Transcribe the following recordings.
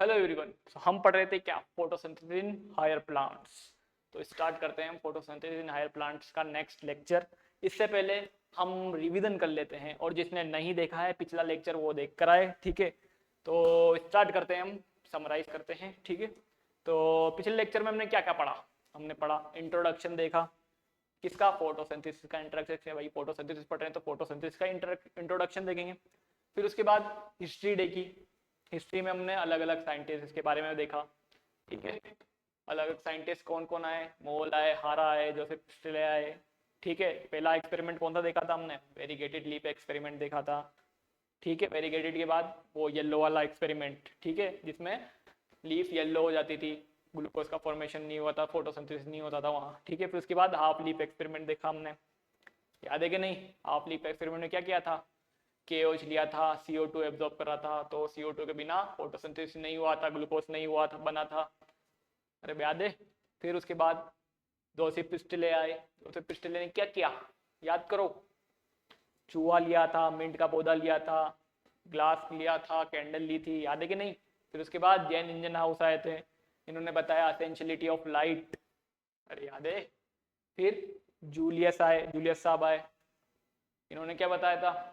Hello everyone. हम पढ़ रहे थे क्या, फोटोसिंथेसिस इन हायर प्लांट्स। तो स्टार्ट करते हैं फोटोसिंथेसिस इन हायर प्लांट्स का नेक्स्ट लेक्चर। इससे पहले हम रिवीजन कर लेते हैं, और जिसने नहीं देखा है पिछला लेक्चर वो देख कर आए, ठीक है। तो स्टार्ट करते हैं, हम समराइज करते हैं, ठीक है। तो पिछले लेक्चर में हमने क्या क्या पढ़ा। हमने पढ़ा इंट्रोडक्शन देखा, किसका, फोटोसिंथेसिस का। इंट्रोडक्शन है भाई, फोटोसिंथेसिस पढ़ रहे हैं तो फोटोसिंथेसिस का इंट्रोडक्शन देखेंगे। फिर उसके बाद हिस्ट्री देखी। हिस्ट्री में हमने अलग अलग साइंटिस्ट के बारे में देखा, ठीक है। अलग अलग साइंटिस्ट कौन कौन आए, मोल आए, हारा आए, जोसेफ स्टिले आए, ठीक है। पहला एक्सपेरिमेंट कौन सा देखा था हमने, वेरीगेटेड लीफ एक्सपेरिमेंट देखा था, ठीक है। वेरीगेटेड के बाद वो येलो वाला एक्सपेरिमेंट, ठीक है, जिसमें लीफ येलो हो जाती थी, ग्लूकोज का फॉर्मेशन नहीं हुआ था, फोटोसिंथेसिस नहीं होता था वहाँ, ठीक है। फिर उसके बाद हाफ लीफ एक्सपेरिमेंट देखा हमने, याद है कि नहीं। हाफ लीफ एक्सपेरिमेंट में क्या किया था, KOH लिया था, CO2 एब्जॉर्ब कर रहा था, तो CO2 के बिना फोटोसिंथेसिस नहीं हुआ था, ग्लूकोज नहीं हुआ था, बना था। अरे याद है। फिर उसके बाद जोसेफ प्रिस्टले आए। जोसेफ प्रिस्टले ने क्या किया, याद करो। चूहा लिया था, मिंट का पौधा लिया था, ग्लास लिया था, कैंडल ली थी, याद है कि नहीं। फिर उसके बाद जैन इंजन हाउस आए थे, इन्होंने बताया असेंशियलिटी ऑफ लाइट, अरे याद है। फिर जूलियस आए, जूलियस साहब आए, इन्होंने क्या बताया था,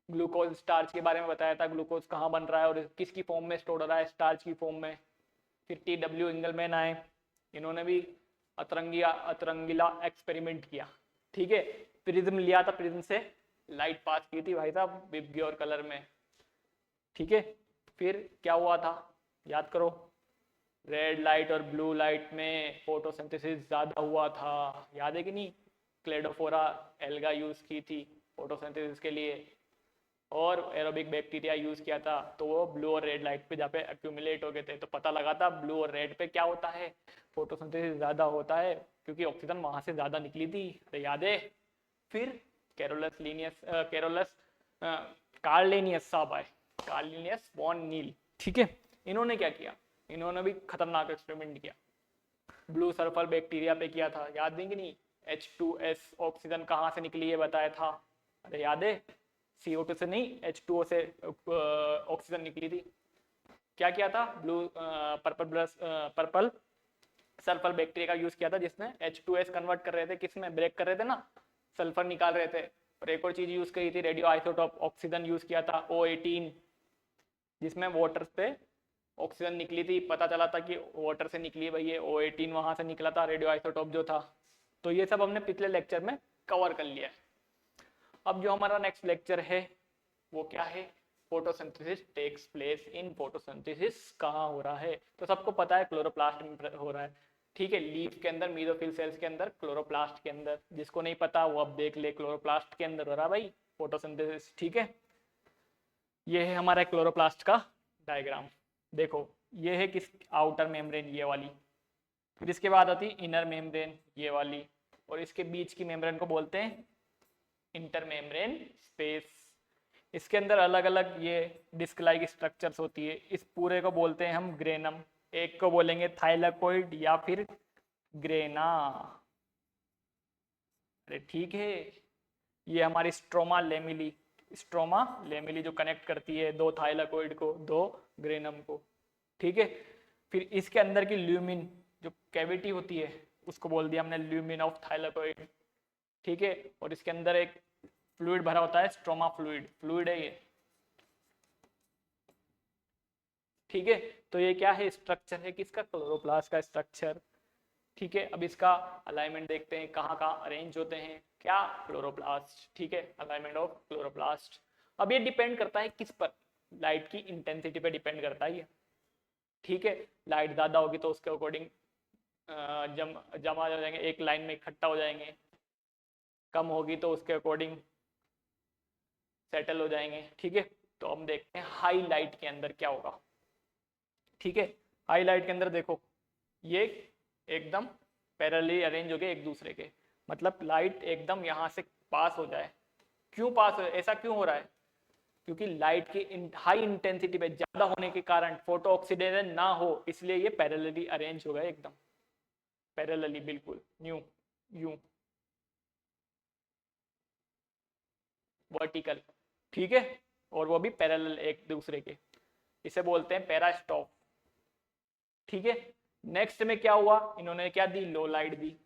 ग्लूकोज स्टार्च के बारे में बताया था, ग्लूकोज कहाँ बन रहा है और किसकी फॉर्म में स्टोर हो रहा है, स्टार्च की फॉर्म में। फिर TW इंगलमैन आए, इन्होंने भी अतरंगीला एक्सपेरिमेंट किया, ठीक है। प्रिज्म लिया था, प्रिज्म से लाइट पास की थी भाई साहब, विबग्योर कलर में, ठीक है। फिर क्या हुआ था, याद करो। रेड लाइट और ब्लू लाइट में फोटोसिंथेसिस ज्यादा हुआ था, याद है कि नहीं। क्लेडोफोरा एल्गा यूज की थी फोटोसिंथेसिस के लिए, और एरोबिक बैक्टीरिया यूज किया था, तो वो ब्लू और रेड लाइट पे जहाँ पे एक्यूमुलेट हो गए थे, तो पता लगा था ब्लू और रेड पे क्या होता है, फोटोसिंथेसिस ज्यादा होता है, क्योंकि ऑक्सीजन वहां से ज्यादा निकली थी, तो याद है। फिर कैरोलस कार्ल लिनियस साहब आए, कार्ल लिनियस वॉन नील, ठीक है। इन्होंने क्या किया, इन्होंने भी खतरनाक एक्सपेरिमेंट किया, ब्लू सल्फर बैक्टीरिया पे किया था, याद नहीं कि नहीं। H2S ऑक्सीजन कहाँ से निकली है बताया था, अरे याद है। CO2 से नहीं, H2O से ऑक्सीजन निकली थी। क्या किया था, ब्लू पर्पल सल्फर बैक्टीरिया का यूज किया था, जिसमें H2S कन्वर्ट कर रहे थे, किसमें, ब्रेक कर रहे थे ना, सल्फर निकाल रहे थे। और एक और चीज यूज करी थी, रेडियो आइसोटोप ऑक्सीजन यूज किया था, O18, जिसमें वाटर पे ऑक्सीजन निकली थी, पता चला था कि वाटर से निकली है भाई, ये O18 वहां से निकला था, रेडियो आइसोटोप जो था। तो ये सब हमने पिछले लेक्चर में कवर कर लिया है। अब जो हमारा नेक्स्ट लेक्चर है वो क्या है, photosynthesis takes place in photosynthesis कहाँ हो रहा है, तो सबको पता है क्लोरोप्लास्ट में हो रहा है, ठीक है। लीफ के अंदर, मेसोफिल सेल्स के अंदर, क्लोरोप्लास्ट के अंदर। जिसको नहीं पता वो अब देख ले, क्लोरोप्लास्ट के अंदर हो रहा है भाई फोटोसिंथेसिस, ठीक है। ये है हमारा क्लोरोप्लास्ट का डायग्राम, देखो। ये है किस, आउटर मेम्ब्रेन ये वाली, फिर इसके बाद आती इनर मेम्ब्रेन ये वाली, और इसके बीच की मेम्ब्रेन को बोलते हैं इंटर मेम्ब्रेन स्पेस। इसके अंदर अलग अलग ये डिस्क लाइक स्ट्रक्चर्स होती है, इस पूरे को बोलते हैं हम ग्रेनम। एक को बोलेंगे थाइलाकोइड या फिर ग्रेना, अरे ठीक है। ये हमारी स्ट्रोमा लेमिली जो कनेक्ट करती है दो थाइलाकोइड को, दो ग्रेनम को, ठीक है। फिर इसके अंदर की ल्यूमिन जो कैविटी होती है, उसको बोल दिया हमने ल्यूमिन ऑफ थाइलाकोइड, ठीक है। और इसके अंदर एक फ्लूइड भरा होता है, स्ट्रोमा फ्लूइड, फ्लूइड है ये, ठीक है। तो ये क्या है, स्ट्रक्चर है किसका, क्लोरोप्लास्ट का स्ट्रक्चर, ठीक है। अब इसका अलाइनमेंट देखते हैं, कहाँ कहाँ अरेंज होते हैं, क्या, क्लोरोप्लास्ट, ठीक है। Alignment of chloroplast. अब ये डिपेंड करता है किस पर, लाइट की इंटेंसिटी पे डिपेंड करता है ये, ठीक है। लाइट ज्यादा होगी तो उसके अकॉर्डिंग जमा हो जाएंगे, एक लाइन में इकट्ठा हो जाएंगे, कम होगी तो उसके अकॉर्डिंग सेटल हो जाएंगे, ठीक है। तो हम देखते हैं हाई लाइट के अंदर क्या होगा, ठीक है। हाई लाइट के अंदर देखो, ये एकदम पैरेलली अरेंज हो गए एक दूसरे के, मतलब लाइट एकदम यहाँ से पास हो जाए। क्यों पास हो, ऐसा क्यों हो रहा है, क्योंकि लाइट की हाई इंटेंसिटी पे ज्यादा होने के कारण फोटो ऑक्सीडेशन ना हो, इसलिए ये पैरेलली अरेंज हो गए, एकदम पैरेलली, बिल्कुल न्यू यूं वर्टिकल, ठीक है। और वो भी पैरेलल एक दूसरे के। इसे बोलते हैं पेरास्टॉप। ठीक है, नेक्स्ट में क्या हुआ, इन्होंने क्या दी, लो लाइट दी।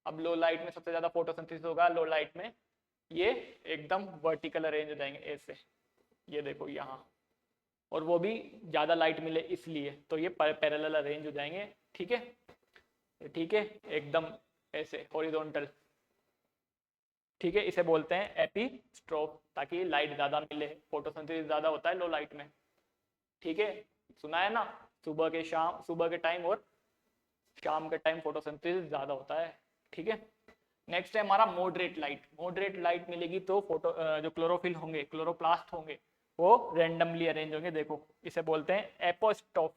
अब लो लाइट में सबसे ज्यादा फोटोसिंथेसिस होगा, लो लाइट में ये एकदम वर्टिकल अरेंज हो जाएंगे ऐसे, ये देखो यहाँ, और वो भी ज्यादा लाइट मिले इसलिए, तो ये पैरेलल अरेंज हो जाएंगे। ठीक है, ठीक है, एकदम ऐसे हॉरिजॉन्टल। ठीक है, इसे बोलते हैं एपीस्ट्रोफ, ताकि लाइट ज्यादा मिले, फोटोसिंथेसिस ज्यादा होता है लो लाइट में। ठीक है, सुना है ना, सुबह के टाइम और शाम के टाइम फोटोसिंथेसिस ज्यादा होता है। ठीक है, नेक्स्ट है हमारा मॉडरेट लाइट। मॉडरेट लाइट मिलेगी तो जो क्लोरोफिल होंगे, क्लोरोप्लास्ट होंगे, वो रेंडमली अरेंज होंगे, देखो इसे बोलते हैं एपोस्ट्रोफ।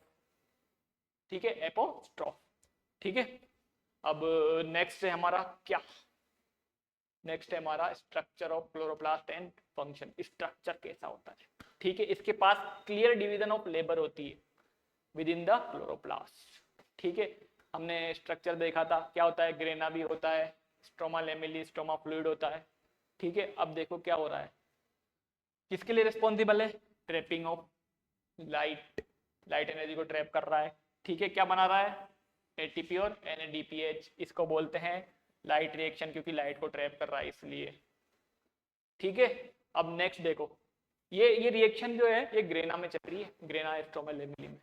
ठीक है, एपोस्ट्रोफ। ठीक है, अब नेक्स्ट है हमारा क्या, नेक्स्ट है हमारा structure of chloroplast and function. Structure कैसा होता है, ठीक है, इसके पास क्लियर डिवीजन ऑफ लेबर होती है विद इन द क्लोरोप्लास्ट। ठीक है, हमने स्ट्रक्चर देखा था, क्या होता है, ग्रेना भी होता है, स्ट्रोमा लेमिली, स्ट्रोमा फ्लूइड होता है। ठीक है, अब देखो क्या हो रहा है, किसके लिए रिस्पॉन्सिबल है, trapping of light, light energy को ट्रैप कर रहा है। ठीक है, क्या बना रहा है, एटीपी और एनएडीपीएच, इसको बोलते हैं लाइट रिएक्शन, क्योंकि लाइट को ट्रैप कर रहा है इसलिए। ठीक है, अब नेक्स्ट देखो, ये रिएक्शन जो है ये ग्रेना में चल रही है, ग्रेना स्ट्रोमा लेमिली में,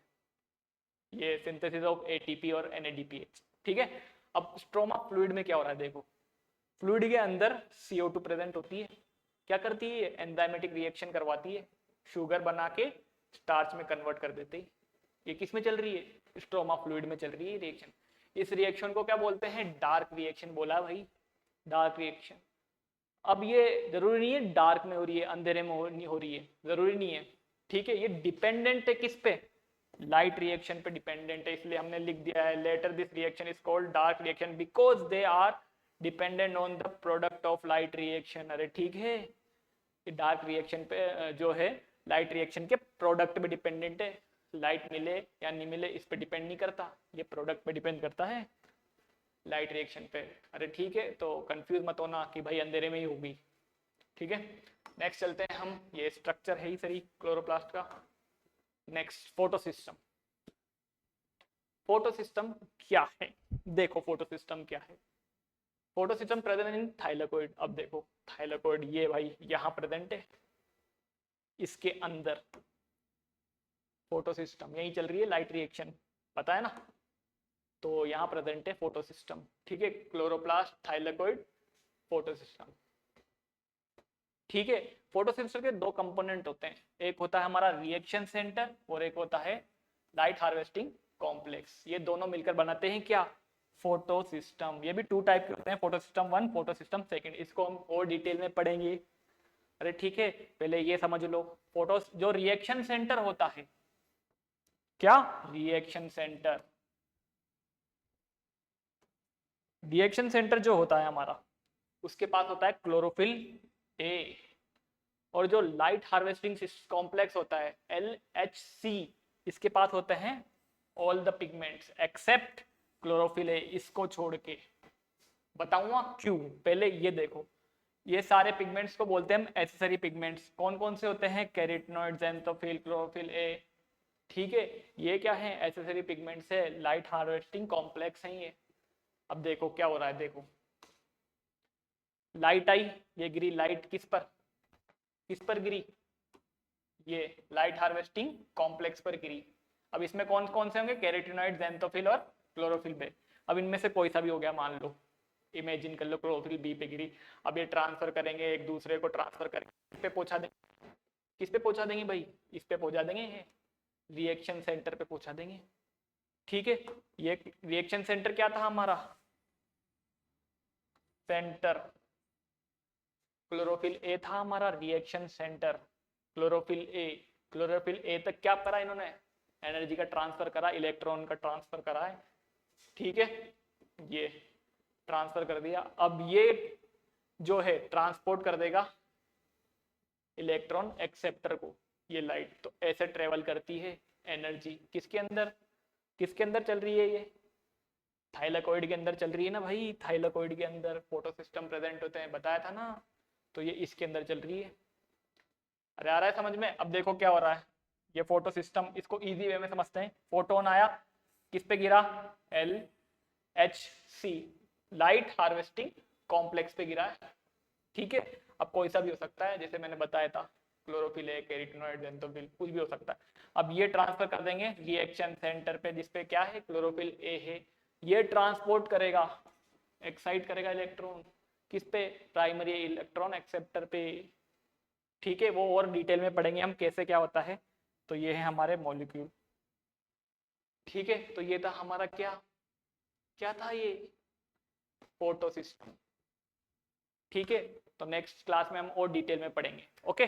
ये सिंथेसिस ऑफ एटीपी और एनएडीपीएच। ठीक है, अब स्ट्रोमा फ्लूइड में क्या हो रहा है, देखो फ्लूइड के अंदर CO2 प्रेजेंट होती है, क्या करती है, एंजाइमेटिक रिएक्शन करवाती है, शुगर बना के स्टार्च में कन्वर्ट कर देती है। ये किस में चल रही है, स्ट्रोमा फ्लूइड में चल रही है रिएक्शन। इस रिएक्शन को क्या बोलते हैं, डार्क रिएक्शन बोला भाई, डार्क रिएक्शन। अब ये जरूरी नहीं है डार्क में हो रही है, अंधेरे में हो रही है, जरूरी नहीं है। ठीक है, ये डिपेंडेंट है किस पे, लाइट रिएक्शन पे डिपेंडेंट है, इसलिए हमने लिख दिया है letter this reaction is called dark reaction because they are dependent on the product of light reaction. अरे ठीक है, ये डार्क रिएक्शन पे जो है लाइट रिएक्शन के प्रोडक्ट पे डिपेंडेंट है, लाइट मिले या नहीं मिले इस पे डिपेंड नहीं करता, ये प्रोडक्ट पे डिपेंड करता है, लाइट रिएक्शन पे। अरे ठीक है, तो कंफ्यूज मत होना कि भाई अंधेरे में ही होगी। ठीक है, नेक्स्ट चलते हैं हम, ये स्ट्रक्चर है ही सही क्लोरोप्लास्ट का। Next photo system. Photo system क्या है, देखो फोटो सिस्टम क्या है, photo system present in thylakoid. अब देखो थाइलाकोइड ये भाई यहाँ प्रेजेंट है, इसके अंदर फोटो सिस्टम, यही चल रही है लाइट रिएक्शन, पता है ना, तो यहाँ प्रेजेंट है फोटो सिस्टम। ठीक है, क्लोरोप्लास्ट, थाइलाकोइड, फोटो सिस्टम। ठीक है, फोटो सिस्टम के दो कंपोनेंट होते हैं, एक होता है हमारा रिएक्शन सेंटर और एक होता है लाइट हार्वेस्टिंग कॉम्प्लेक्स। ये दोनों मिलकर बनाते हैं क्या, फोटो सिस्टम। ये भी 2 टाइप के होते हैं, फोटो सिस्टम 1, फोटो सिस्टम 2। इसको हम और डिटेल में पढ़ेंगे। अरे ठीक है, पहले ये समझ लो, फोटो जो रिएक्शन सेंटर होता है, क्या रिएक्शन सेंटर, रिएक्शन सेंटर जो होता है हमारा, उसके पास होता है क्लोरोफिल ए, और जो लाइट हार्वेस्टिंग कॉम्प्लेक्स होता है LHC, इसके पास होते हैं all the pigments except chlorophyll A, इसको छोड़ के। बताऊंगा क्यों, पहले ये देखो, ये सारे पिगमेंट्स को बोलते हैं हम एसेसरी पिगमेंट्स। कौन कौन से होते हैं, कैरोटिनॉइड, ज़ैंथोफिल, क्लोरोफिल ए। ठीक है, ये क्या है, एसेसरी पिगमेंट्स है, लाइट हार्वेस्टिंग कॉम्प्लेक्स है ये। अब देखो क्या हो रहा है, देखो लाइट आई, ये गिरी लाइट किस पर गिरी, ये लाइट हार्वेस्टिंग कॉम्प्लेक्स पर गिरी। अब इसमें कौन कौन से होंगे, कैरोटिनॉइड, ज़ैंथोफिल और क्लोरोफिल बे। अब इनमें से कोई सा भी हो गया, मान लो, इमेजिन कर लो क्लोरोफिल बी पे गिरी। अब ये ट्रांसफर करेंगे, एक दूसरे को ट्रांसफर करेंगे, इस पे पहुंचा देंगे, किस पे पहुंचा देंगे भाई, इस पे पहुंचा देंगे, रिएक्शन सेंटर पे पहुंचा देंगे। ठीक है, ये रिएक्शन सेंटर क्या था हमारा, सेंटर, क्लोरोफिल ए था हमारा रिएक्शन सेंटर, क्लोरोफिल ए तक क्या करा इन्होंने, एनर्जी का ट्रांसफर करा, इलेक्ट्रॉन का ट्रांसफर करा है। ठीक है, ये ट्रांसफर कर दिया। अब ये जो है ट्रांसपोर्ट कर देगा इलेक्ट्रॉन एक्सेप्टर को, ये लाइट तो ऐसे ट्रेवल करती है एनर्जी, किसके अंदर चल रही है, ये थाइलाकोइड के अंदर चल रही है ना भाई, थाइलाकोइड के अंदर फोटो सिस्टम प्रेजेंट होते हैं, बताया था ना, तो ये इसके अंदर चल रही है। अरे आ रहा है समझ में। अब देखो क्या हो रहा है, ये फोटो सिस्टम, इसको इजी वे में समझते हैं। फोटोन आया, किस पे गिरा, LHC, लाइट हार्वेस्टिंग कॉम्प्लेक्स पे गिरा है, ठीक है। अब कोई सा भी हो सकता है, जैसे मैंने बताया था क्लोरोफिल है, कैरोटीनॉइड, ज़ेंथोफिल, कुछ भी हो सकता है। अब ये ट्रांसफर कर देंगे रिएक्शन सेंटर पे, जिसपे क्या है, क्लोरोफिल ए है। ये ट्रांसपोर्ट करेगा, एक्साइट करेगा इलेक्ट्रॉन, किस पे, प्राइमरी इलेक्ट्रॉन एक्सेप्टर पे, ठीक है। वो और डिटेल में पढ़ेंगे हम कैसे क्या होता है। तो ये है हमारे मॉलिक्यूल, ठीक है। तो ये था हमारा क्या क्या था, ये फोटो सिस्टम, ठीक है। तो नेक्स्ट क्लास में हम और डिटेल में पढ़ेंगे, ओके।